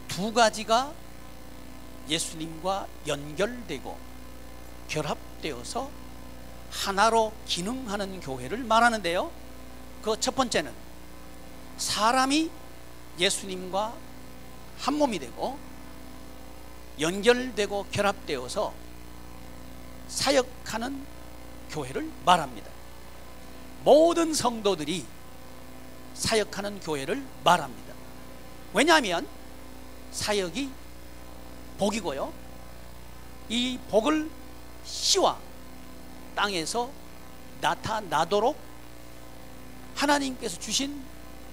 두 가지가 예수님과 연결되고 결합되어서 하나로 기능하는 교회를 말하는데요, 그 첫 번째는 사람이 예수님과 한 몸이 되고 연결되고 결합되어서 사역하는 교회를 말합니다. 모든 성도들이 사역하는 교회를 말합니다. 왜냐하면 사역이 복이고요, 이 복을 씨와 땅에서 나타나도록 하나님께서 주신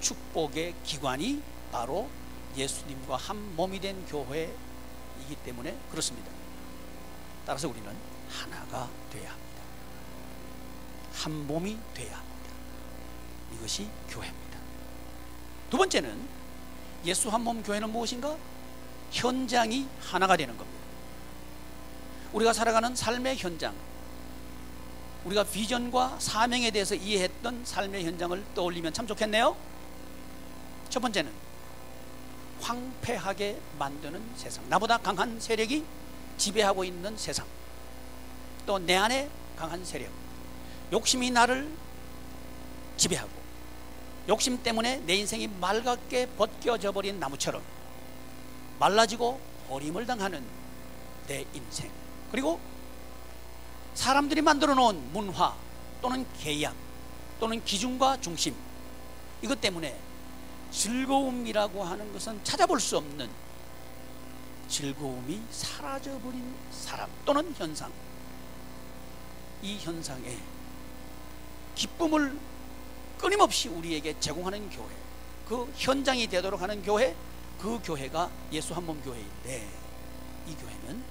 축복의 기관이 바로 예수님과 한 몸이 된 교회이기 때문에 그렇습니다. 따라서 우리는 하나가 되어야 합니다. 한 몸이 되어야 합니다. 이것이 교회입니다. 두 번째는 예수 한 몸 교회는 무엇인가? 현장이 하나가 되는 겁니다. 우리가 살아가는 삶의 현장, 우리가 비전과 사명에 대해서 이해했던 삶의 현장을 떠올리면 참 좋겠네요. 첫 번째는 황폐하게 만드는 세상, 나보다 강한 세력이 지배하고 있는 세상, 또 내 안에 강한 세력, 욕심이 나를 지배하고 욕심 때문에 내 인생이 맑게 벗겨져 버린 나무처럼 말라지고 버림을 당하는 내 인생, 그리고 사람들이 만들어 놓은 문화 또는 계약 또는 기준과 중심, 이것 때문에 즐거움이라고 하는 것은 찾아볼 수 없는 즐거움이 사라져버린 사람 또는 현상, 이 현상에 기쁨을 끊임없이 우리에게 제공하는 교회, 그 현장이 되도록 하는 교회, 그 교회가 예수 한 몸 교회인데, 이 교회는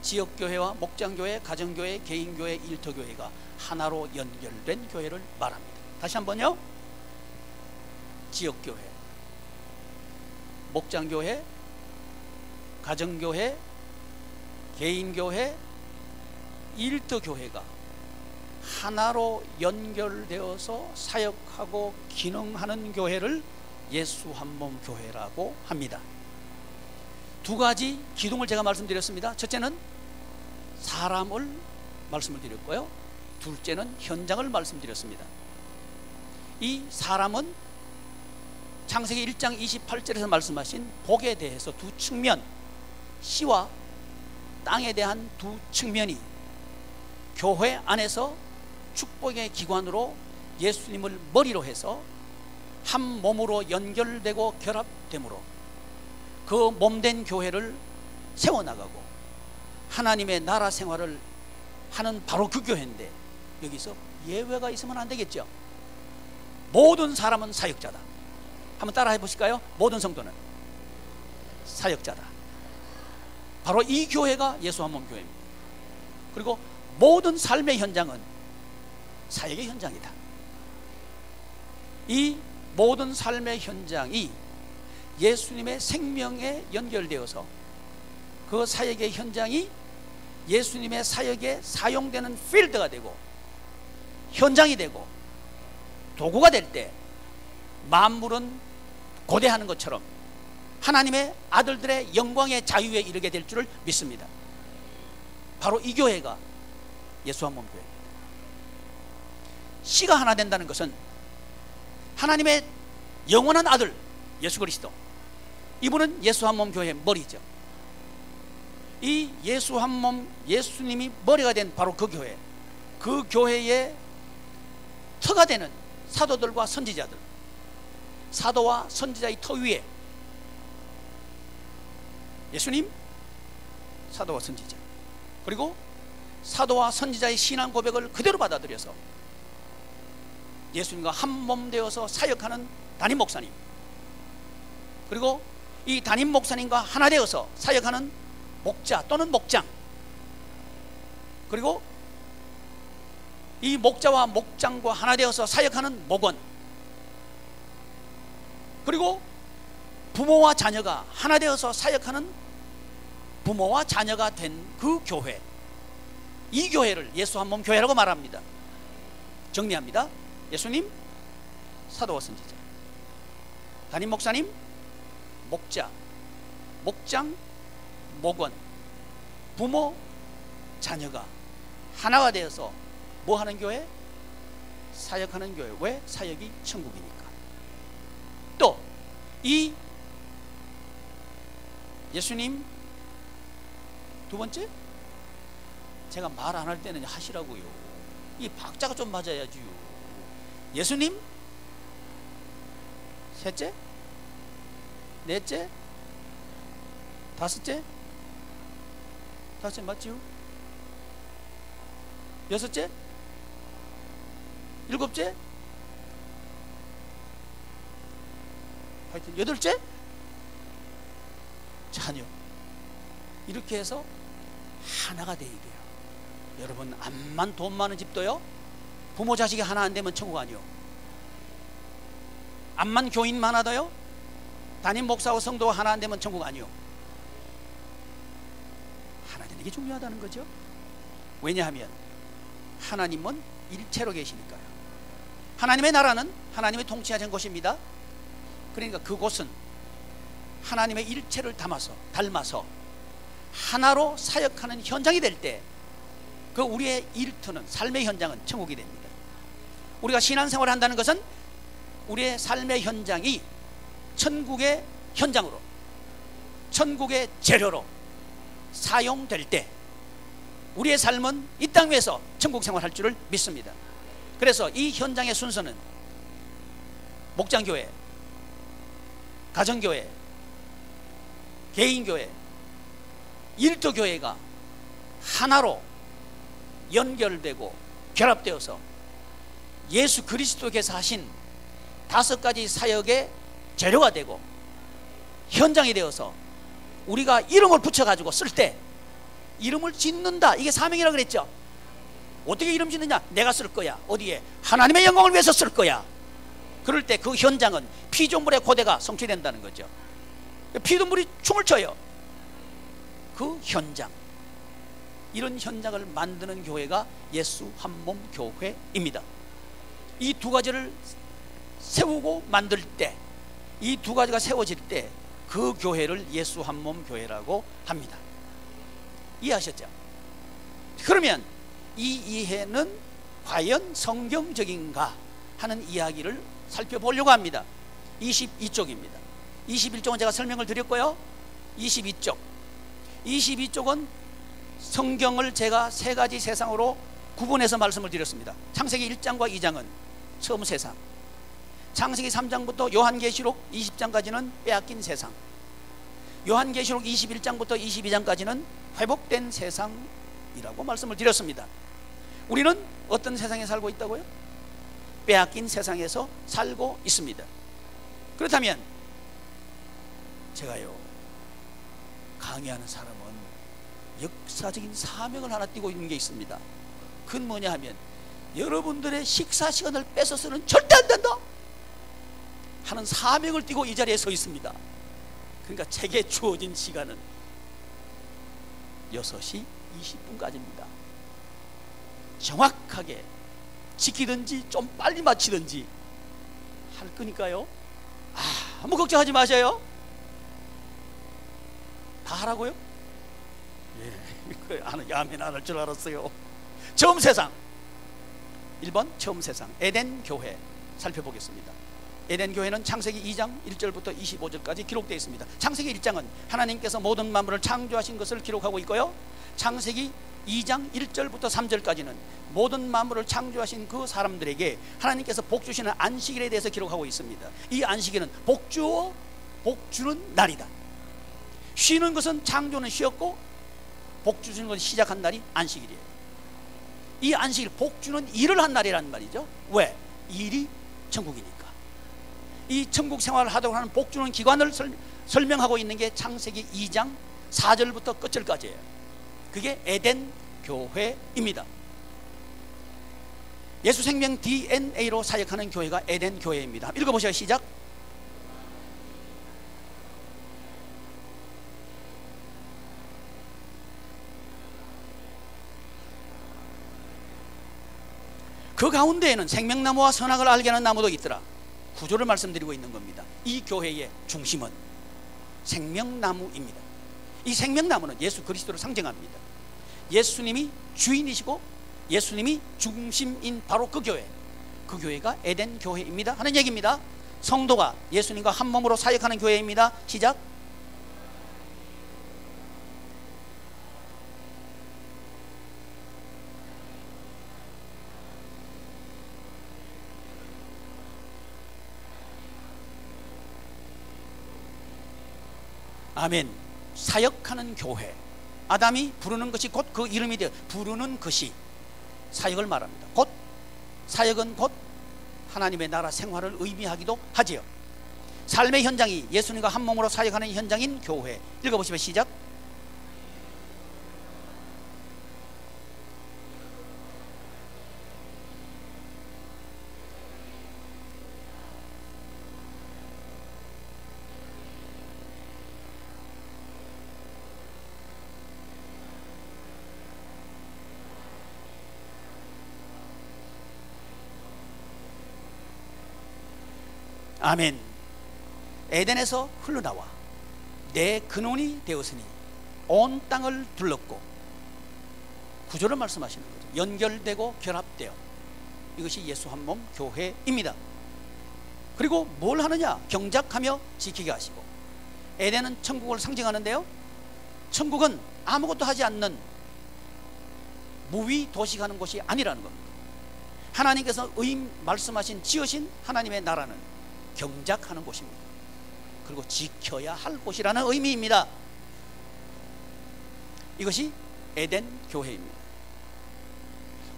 지역교회와 목장교회, 가정교회, 개인교회, 일터교회가 하나로 연결된 교회를 말합니다. 다시 한번요, 지역교회, 목장교회, 가정교회, 개인교회, 일터교회가 하나로 연결되어서 사역하고 기능하는 교회를 예수 한 몸 교회라고 합니다. 두 가지 기둥을 제가 말씀드렸습니다. 첫째는 사람을 말씀을 드렸고요, 둘째는 현장을 말씀드렸습니다. 이 사람은 창세기 1장 28절에서 말씀하신 복에 대해서 두 측면, 씨와 땅에 대한 두 측면이 교회 안에서 축복의 기관으로 예수님을 머리로 해서 한 몸으로 연결되고 결합되므로 그 몸된 교회를 세워나가고 하나님의 나라 생활을 하는 바로 그 교회인데, 여기서 예외가 있으면 안 되겠죠. 모든 사람은 사역자다. 한번 따라 해보실까요? 모든 성도는 사역자다. 바로 이 교회가 예수 한 몸 교회입니다. 그리고 모든 삶의 현장은 사역의 현장이다. 이 모든 삶의 현장이 예수님의 생명에 연결되어서 그 사역의 현장이 예수님의 사역에 사용되는 필드가 되고 현장이 되고 도구가 될 때 만물은 고대하는 것처럼 하나님의 아들들의 영광의 자유에 이르게 될 줄을 믿습니다. 바로 이 교회가 예수 한 몸 교회입니다. 씨가 하나 된다는 것은 하나님의 영원한 아들 예수 그리스도, 이분은 예수 한 몸 교회의 머리죠. 이 예수 한 몸, 예수님이 머리가 된 바로 그 교회, 그 교회의 터가 되는 사도들과 선지자들, 사도와 선지자의 터 위에 예수님, 사도와 선지자, 그리고 사도와 선지자의 신앙 고백을 그대로 받아들여서 예수님과 한 몸 되어서 사역하는 담임 목사님, 그리고 이 담임 목사님과 하나 되어서 사역하는 목자 또는 목장, 그리고 이 목자와 목장과 하나 되어서 사역하는 목원, 그리고 부모와 자녀가 하나 되어서 사역하는 부모와 자녀가 된 그 교회, 이 교회를 예수 한 몸 교회라고 말합니다. 정리합니다. 예수님, 사도와 선지자, 담임 목사님, 목자, 목장, 목원, 부모, 자녀가 하나가 되어서 뭐 하는 교회? 사역하는 교회. 왜? 사역이 천국이니까. 또 이 예수님 두 번째, 제가 말 안 할 때는 하시라고요. 이 박자가 좀 맞아야지요. 예수님 셋째, 넷째, 다섯째 맞지요? 여섯째, 일곱째, 하여튼 여덟째, 자녀. 이렇게 해서 하나가 되어야 돼요. 여러분, 암만 돈 많은 집도요, 부모 자식이 하나 안 되면 천국 아니요. 암만 교인 많아도요, 담임 목사와 성도가 하나 안 되면 천국 아니요. 하나 되는 게 중요하다는 거죠. 왜냐하면 하나님은 일체로 계시니까요. 하나님의 나라는 하나님의 통치하신 곳입니다. 그러니까 그곳은 하나님의 일체를 닮아서 하나로 사역하는 현장이 될 때, 그 우리의 일터는, 삶의 현장은 천국이 됩니다. 우리가 신앙생활을 한다는 것은 우리의 삶의 현장이 천국의 현장으로, 천국의 재료로 사용될 때 우리의 삶은 이 땅 위에서 천국 생활할 줄을 믿습니다. 그래서 이 현장의 순서는 목장교회, 가정교회, 개인교회, 일터교회가 하나로 연결되고 결합되어서 예수 그리스도께서 하신 5가지 사역의 재료가 되고 현장이 되어서 우리가 이름을 붙여가지고 쓸 때, 이름을 짓는다, 이게 사명이라고 그랬죠. 어떻게 이름 짓느냐? 내가 쓸 거야. 어디에? 하나님의 영광을 위해서 쓸 거야. 그럴 때 그 현장은 피조물의 고대가 성취된다는 거죠. 피조물이 춤을 춰요. 그 현장, 이런 현장을 만드는 교회가 예수 한몸 교회입니다. 이 두 가지를 세우고 만들 때, 이 두 가지가 세워질 때 그 교회를 예수 한몸 교회라고 합니다. 이해하셨죠? 그러면 이 이해는 과연 성경적인가 하는 이야기를 살펴보려고 합니다. 22쪽입니다. 21쪽은 제가 설명을 드렸고요. 22쪽은 성경을 제가 3가지 세상으로 구분해서 말씀을 드렸습니다. 창세기 1장과 2장은 처음 세상, 창세기 3장부터 요한계시록 20장까지는 빼앗긴 세상, 요한계시록 21장부터 22장까지는 회복된 세상이라고 말씀을 드렸습니다. 우리는 어떤 세상에 살고 있다고요? 빼앗긴 세상에서 살고 있습니다. 그렇다면 제가요, 강의하는 사람은 역사적인 사명을 하나 띠고 있는 게 있습니다. 그건 뭐냐 하면, 여러분들의 식사 시간을 뺏어서는 절대 안 된다 하는 사명을 띠고 이 자리에 서 있습니다. 그러니까 제게 주어진 시간은 6시 20분까지입니다. 정확하게 지키든지 좀 빨리 마치든지 할 거니까요, 아무 걱정하지 마세요. 다 하라고요? 예, 아멘 안 할 줄 알았어요. 처음 세상, 1번 처음 세상 에덴 교회 살펴보겠습니다. 에덴 교회는 창세기 2장 1절부터 25절까지 기록되어 있습니다. 창세기 1장은 하나님께서 모든 만물을 창조하신 것을 기록하고 있고요, 창세기 2장 1절부터 3절까지는 모든 만물을 창조하신 그 사람들에게 하나님께서 복 주시는 안식일에 대해서 기록하고 있습니다. 이 안식일은 복 주어 복 주는 날이다. 쉬는 것은 창조는 쉬었고 복 주시는 것을 시작한 날이 안식일이에요. 이 안식일, 복 주는 일을 한 날이란 말이죠. 왜? 일이 천국이니까. 이 천국 생활을 하도록 하는 복 주는 기관을 설명하고 있는 게 창세기 2장 4절부터 끝절까지예요. 그게 에덴 교회입니다. 예수 생명 DNA로 사역하는 교회가 에덴 교회입니다. 읽어보세요. 시작. 그 가운데에는 생명나무와 선악을 알게 하는 나무도 있더라. 구조를 말씀드리고 있는 겁니다. 이 교회의 중심은 생명나무입니다. 이 생명나무는 예수 그리스도를 상징합니다. 예수님이 주인이시고 예수님이 중심인 바로 그 교회가 에덴 교회입니다 하는 얘기입니다. 성도가 예수님과 한 몸으로 사역하는 교회입니다. 시작. 아멘. 사역하는 교회. 아담이 부르는 것이 곧 그 이름이 되어 부르는 것이 사역을 말합니다. 곧 사역은 곧 하나님의 나라 생활을 의미하기도 하지요. 삶의 현장이 예수님과 한 몸으로 사역하는 현장인 교회. 읽어보시면 시작. 아멘. 에덴에서 흘러나와 내 근원이 되었으니 온 땅을 둘렀고, 구조를 말씀하시는 거죠. 연결되고 결합되어, 이것이 예수 한 몸 교회입니다. 그리고 뭘 하느냐? 경작하며 지키게 하시고. 에덴은 천국을 상징하는데요, 천국은 아무것도 하지 않는 무위 도식하는 곳이 아니라는 겁니다. 하나님께서 말씀하신 지으신 하나님의 나라는 경작하는 곳입니다. 그리고 지켜야 할 곳이라는 의미입니다. 이것이 에덴 교회입니다.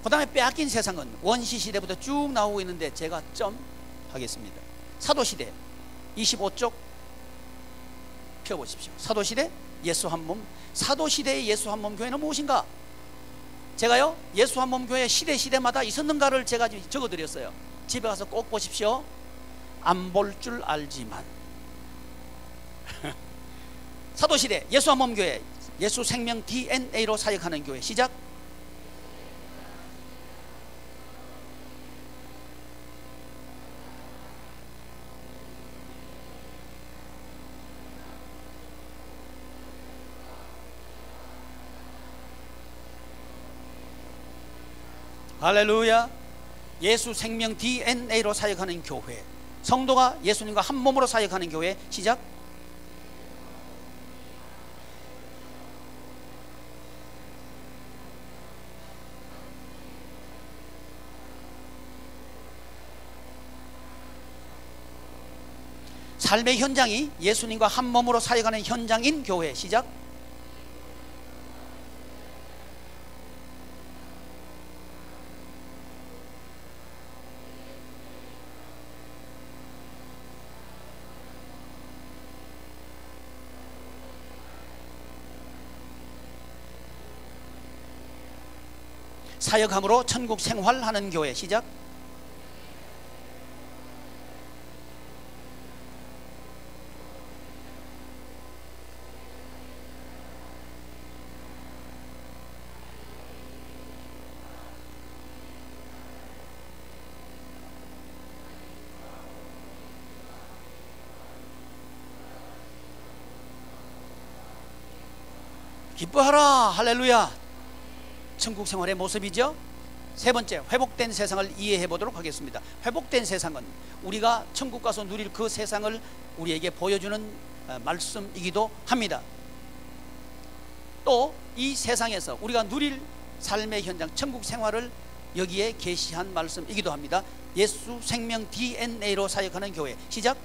그 다음에 빼앗긴 세상은 원시시대부터 쭉 나오고 있는데 제가 점 하겠습니다. 사도시대 25쪽 펴보십시오. 사도시대 예수 한 몸. 사도시대의 예수 한 몸 교회는 무엇인가? 제가요, 예수 한 몸 교회 시대마다 있었는가를 제가 적어드렸어요. 집에 가서 꼭 보십시오. 안 볼 줄 알지만. 사도시대 예수 한 몸 교회, 예수 생명 DNA로 사역하는 교회. 시작. 할렐루야. 예수 생명 DNA로 사역하는 교회, 성도가 예수님과 한 몸으로 사역하는 교회. 시작. 삶의 현장이 예수님과 한 몸으로 사역하는 현장인 교회. 시작. 사역함으로 천국 생활하는 교회. 시작. 기뻐하라. 할렐루야. 천국 생활의 모습이죠. 세 번째, 회복된 세상을 이해해 보도록 하겠습니다. 회복된 세상은 우리가 천국 가서 누릴 그 세상을 우리에게 보여주는 말씀이기도 합니다. 또 이 세상에서 우리가 누릴 삶의 현장, 천국 생활을 여기에 계시한 말씀이기도 합니다. 예수 생명 DNA로 사역하는 교회. 시작.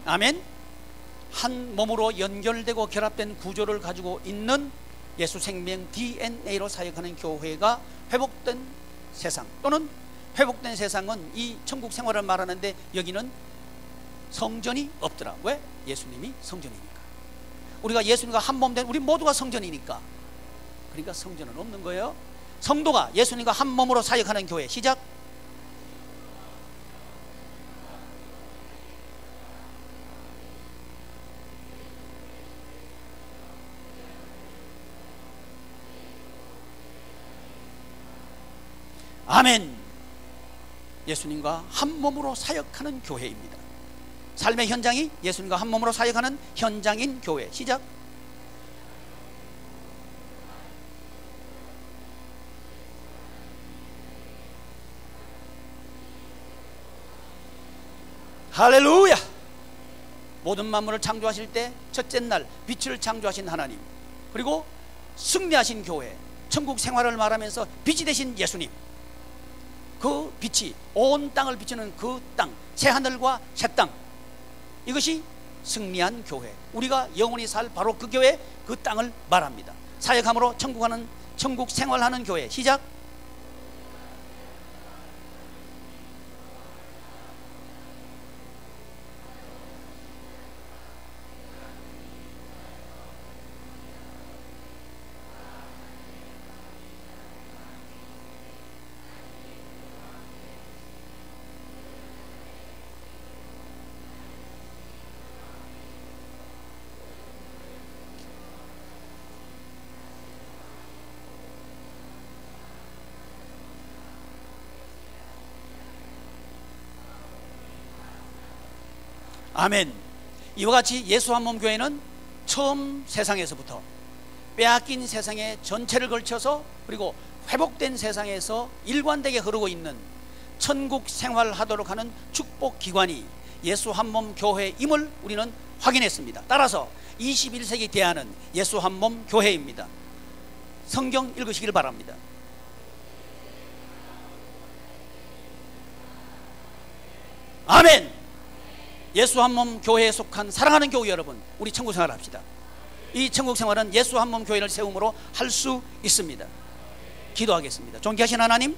아멘. 한 몸으로 연결되고 결합된 구조를 가지고 있는 예수 생명 DNA로 사역하는 교회가 회복된 세상, 또는 회복된 세상은 이 천국 생활을 말하는데 여기는 성전이 없더라. 왜? 예수님이 성전이니까. 우리가 예수님과 한 몸 된 우리 모두가 성전이니까. 그러니까 성전은 없는 거예요. 성도가 예수님과 한 몸으로 사역하는 교회. 시작. 아멘. 예수님과 한 몸으로 사역하는 교회입니다. 삶의 현장이 예수님과 한 몸으로 사역하는 현장인 교회. 시작. 할렐루야. 모든 만물을 창조하실 때 첫째 날 빛을 창조하신 하나님, 그리고 승리하신 교회, 천국 생활을 말하면서 빛이 되신 예수님, 그 빛이 온 땅을 비추는 그 땅, 새하늘과 새 땅, 이것이 승리한 교회, 우리가 영원히 살 바로 그 교회, 그 땅을 말합니다. 사역함으로 천국 생활하는 교회. 시작. 아멘. 이와 같이 예수 한 몸 교회는 처음 세상에서부터 빼앗긴 세상의 전체를 걸쳐서, 그리고 회복된 세상에서 일관되게 흐르고 있는 천국 생활하도록 하는 축복 기관이 예수 한 몸 교회임을 우리는 확인했습니다. 따라서 21세기 대안은 예수 한 몸 교회입니다. 성경 읽으시길 바랍니다. 아멘. 예수 한 몸 교회에 속한 사랑하는 교우 여러분, 우리 천국 생활 합시다. 이 천국 생활은 예수 한 몸 교회를 세움으로 할 수 있습니다. 기도하겠습니다. 존귀하신 하나님,